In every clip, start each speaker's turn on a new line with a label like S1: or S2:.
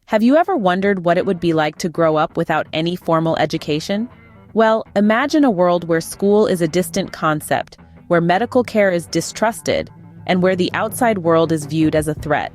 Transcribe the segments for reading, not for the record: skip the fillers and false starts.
S1: Have you ever wondered what it would be like to grow up without any formal education? Well, imagine a world where school is a distant concept, where medical care is distrusted, and where the outside world is viewed as a threat.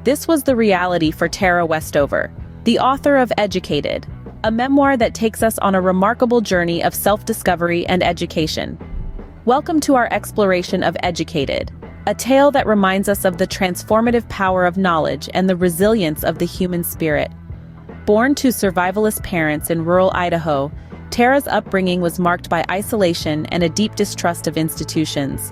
S1: This was the reality for Tara Westover, the author of Educated, a memoir that takes us on a remarkable journey of self-discovery and education. Welcome to our exploration of Educated, a tale that reminds us of the transformative power of knowledge and the resilience of the human spirit. Born to survivalist parents in rural Idaho, Tara's upbringing was marked by isolation and a deep distrust of institutions.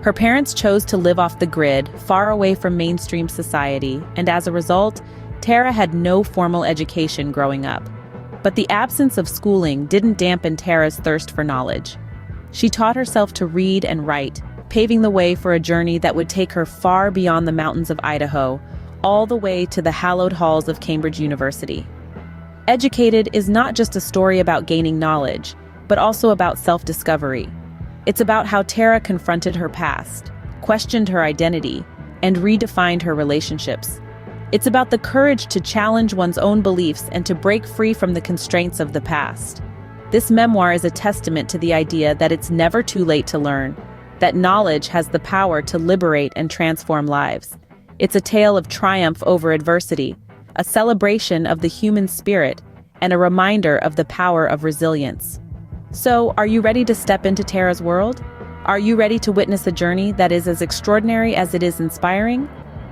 S1: Her parents chose to live off the grid, far away from mainstream society, and as a result, Tara had no formal education growing up. But the absence of schooling didn't dampen Tara's thirst for knowledge. She taught herself to read and write, paving the way for a journey that would take her far beyond the mountains of Idaho, all the way to the hallowed halls of Cambridge University. Educated is not just a story about gaining knowledge, but also about self-discovery. It's about how Tara confronted her past, questioned her identity, and redefined her relationships. It's about the courage to challenge one's own beliefs and to break free from the constraints of the past. This memoir is a testament to the idea that it's never too late to learn, that knowledge has the power to liberate and transform lives. It's a tale of triumph over adversity, a celebration of the human spirit, and a reminder of the power of resilience. So, are you ready to step into Tara's world? Are you ready to witness a journey that is as extraordinary as it is inspiring?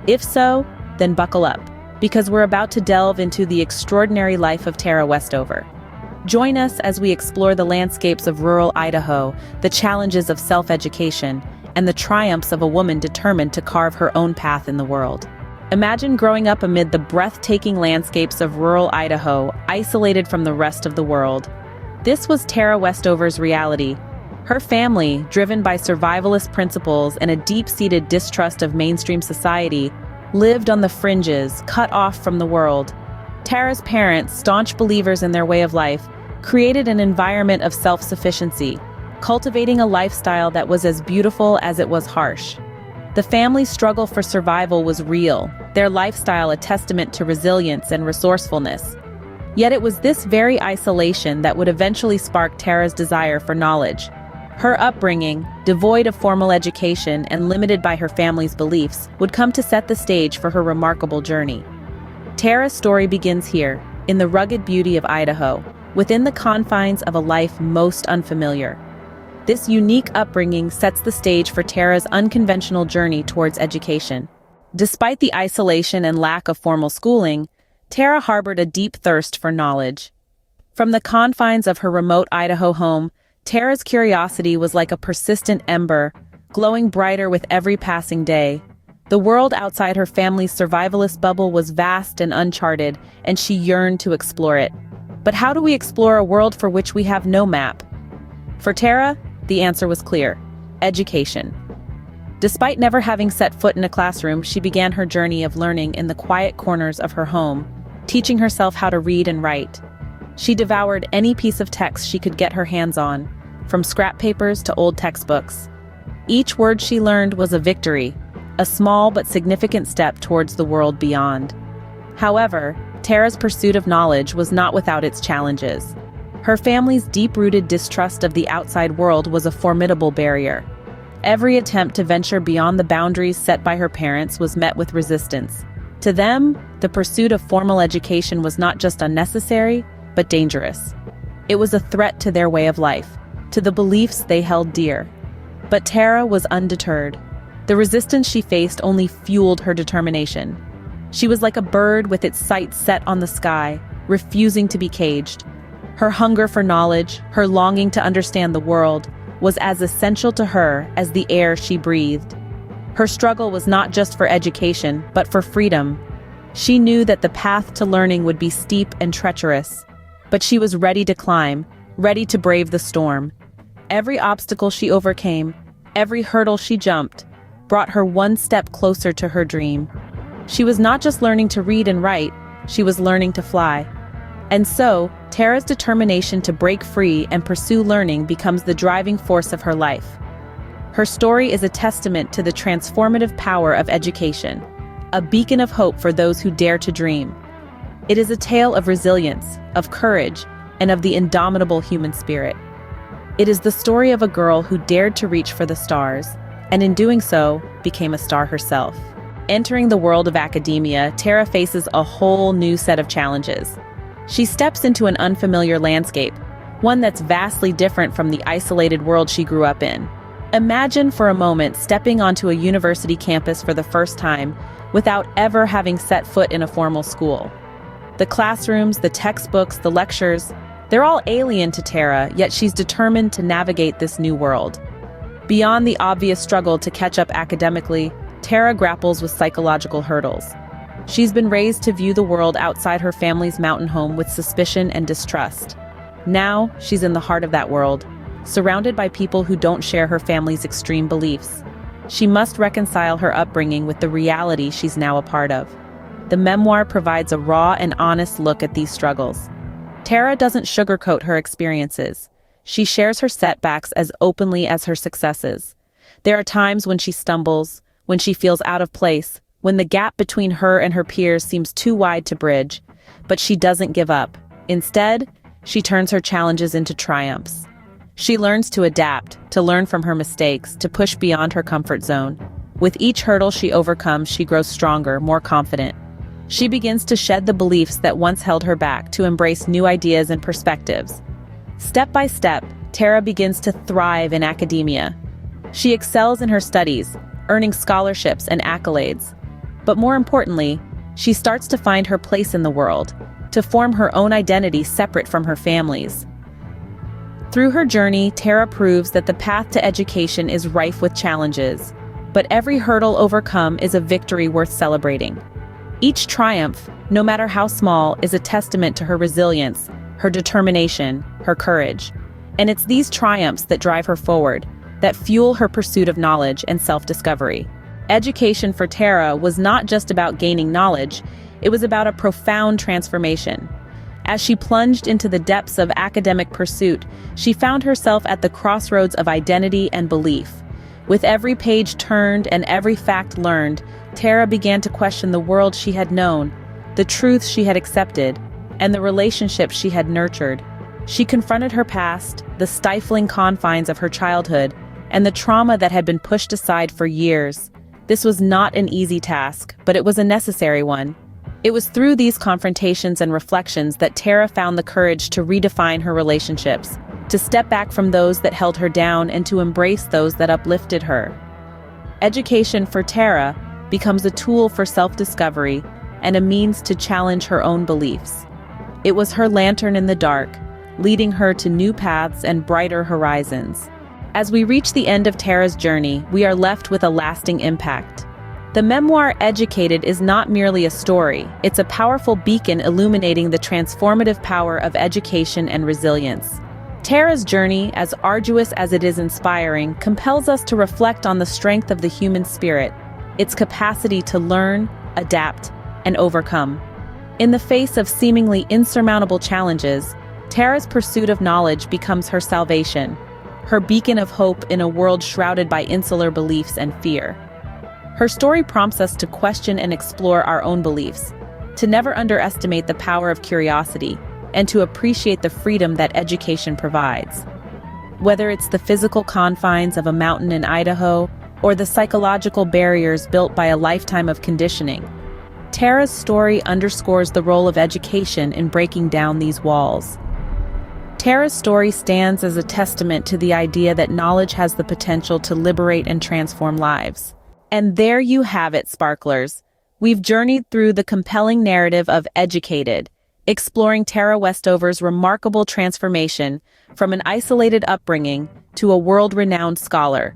S1: If so, then buckle up, because we're about to delve into the extraordinary life of Tara Westover. Join us as we explore the landscapes of rural Idaho, the challenges of self-education, and the triumphs of a woman determined to carve her own path in the world. Imagine growing up amid the breathtaking landscapes of rural Idaho, isolated from the rest of the world. This was Tara Westover's reality. Her family, driven by survivalist principles and a deep-seated distrust of mainstream society, lived on the fringes, cut off from the world. Tara's parents, staunch believers in their way of life, created an environment of self-sufficiency, cultivating a lifestyle that was as beautiful as it was harsh. The family's struggle for survival was real, their lifestyle a testament to resilience and resourcefulness. Yet it was this very isolation that would eventually spark Tara's desire for knowledge. Her upbringing, devoid of formal education and limited by her family's beliefs, would come to set the stage for her remarkable journey. Tara's story begins here, in the rugged beauty of Idaho, within the confines of a life most unfamiliar. This unique upbringing sets the stage for Tara's unconventional journey towards education. Despite the isolation and lack of formal schooling, Tara harbored a deep thirst for knowledge. From the confines of her remote Idaho home, Tara's curiosity was like a persistent ember, glowing brighter with every passing day. The world outside her family's survivalist bubble was vast and uncharted, and she yearned to explore it. But how do we explore a world for which we have no map? For Tara, the answer was clear: education. Despite never having set foot in a classroom, she began her journey of learning in the quiet corners of her home, teaching herself how to read and write. She devoured any piece of text she could get her hands on, from scrap papers to old textbooks. Each word she learned was a victory, a small but significant step towards the world beyond. However, Tara's pursuit of knowledge was not without its challenges. Her family's deep-rooted distrust of the outside world was a formidable barrier. Every attempt to venture beyond the boundaries set by her parents was met with resistance. To them, the pursuit of formal education was not just unnecessary, but dangerous. It was a threat to their way of life, to the beliefs they held dear. But Tara was undeterred. The resistance she faced only fueled her determination. She was like a bird with its sights set on the sky, refusing to be caged. Her hunger for knowledge, her longing to understand the world, was as essential to her as the air she breathed. Her struggle was not just for education, but for freedom. She knew that the path to learning would be steep and treacherous, but she was ready to climb, ready to brave the storm. Every obstacle she overcame, every hurdle she jumped, brought her one step closer to her dream. She was not just learning to read and write, she was learning to fly. And so, Tara's determination to break free and pursue learning becomes the driving force of her life. Her story is a testament to the transformative power of education, a beacon of hope for those who dare to dream. It is a tale of resilience, of courage, and of the indomitable human spirit. It is the story of a girl who dared to reach for the stars, and in doing so, became a star herself. Entering the world of academia, Tara faces a whole new set of challenges. She steps into an unfamiliar landscape, one that's vastly different from the isolated world she grew up in. Imagine for a moment stepping onto a university campus for the first time without ever having set foot in a formal school. The classrooms, the textbooks, the lectures, they're all alien to Tara, yet she's determined to navigate this new world. Beyond the obvious struggle to catch up academically, Tara grapples with psychological hurdles. She's been raised to view the world outside her family's mountain home with suspicion and distrust. Now, she's in the heart of that world, surrounded by people who don't share her family's extreme beliefs. She must reconcile her upbringing with the reality she's now a part of. The memoir provides a raw and honest look at these struggles. Tara doesn't sugarcoat her experiences. She shares her setbacks as openly as her successes. There are times when she stumbles, when she feels out of place, when the gap between her and her peers seems too wide to bridge, but she doesn't give up. Instead, she turns her challenges into triumphs. She learns to adapt, to learn from her mistakes, to push beyond her comfort zone. With each hurdle she overcomes, she grows stronger, more confident. She begins to shed the beliefs that once held her back, to embrace new ideas and perspectives. Step by step, Tara begins to thrive in academia. She excels in her studies, earning scholarships and accolades. But more importantly, she starts to find her place in the world, to form her own identity separate from her family's. Through her journey, Tara proves that the path to education is rife with challenges, but every hurdle overcome is a victory worth celebrating. Each triumph, no matter how small, is a testament to her resilience, her determination, her courage. And it's these triumphs that drive her forward, that fuel her pursuit of knowledge and self-discovery. Education for Tara was not just about gaining knowledge, it was about a profound transformation. As she plunged into the depths of academic pursuit, she found herself at the crossroads of identity and belief. With every page turned and every fact learned, Tara began to question the world she had known, the truths she had accepted, and the relationships she had nurtured. She confronted her past, the stifling confines of her childhood, and the trauma that had been pushed aside for years. This was not an easy task, but it was a necessary one. It was through these confrontations and reflections that Tara found the courage to redefine her relationships, to step back from those that held her down and to embrace those that uplifted her. Education for Tara becomes a tool for self-discovery and a means to challenge her own beliefs. It was her lantern in the dark, leading her to new paths and brighter horizons. As we reach the end of Tara's journey, we are left with a lasting impact. The memoir Educated is not merely a story, it's a powerful beacon illuminating the transformative power of education and resilience. Tara's journey, as arduous as it is inspiring, compels us to reflect on the strength of the human spirit, its capacity to learn, adapt, and overcome. In the face of seemingly insurmountable challenges, Tara's pursuit of knowledge becomes her salvation, her beacon of hope in a world shrouded by insular beliefs and fear. Her story prompts us to question and explore our own beliefs, to never underestimate the power of curiosity, and to appreciate the freedom that education provides. Whether it's the physical confines of a mountain in Idaho or the psychological barriers built by a lifetime of conditioning, Tara's story underscores the role of education in breaking down these walls. Tara's story stands as a testament to the idea that knowledge has the potential to liberate and transform lives. And there you have it, sparklers. We've journeyed through the compelling narrative of Educated, exploring Tara Westover's remarkable transformation from an isolated upbringing to a world-renowned scholar.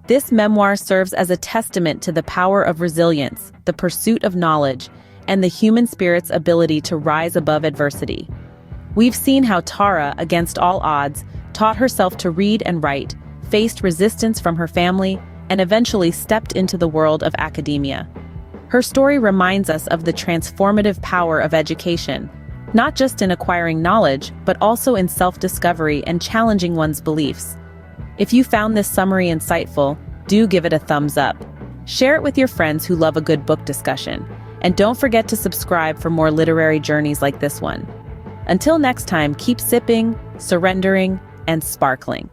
S1: This memoir serves as a testament to the power of resilience, the pursuit of knowledge, and the human spirit's ability to rise above adversity. We've seen how Tara, against all odds, taught herself to read and write, faced resistance from her family, and eventually stepped into the world of academia. Her story reminds us of the transformative power of education, not just in acquiring knowledge, but also in self-discovery and challenging one's beliefs. If you found this summary insightful, do give it a thumbs up. Share it with your friends who love a good book discussion. And don't forget to subscribe for more literary journeys like this one. Until next time, keep sipping, surrendering, and sparkling.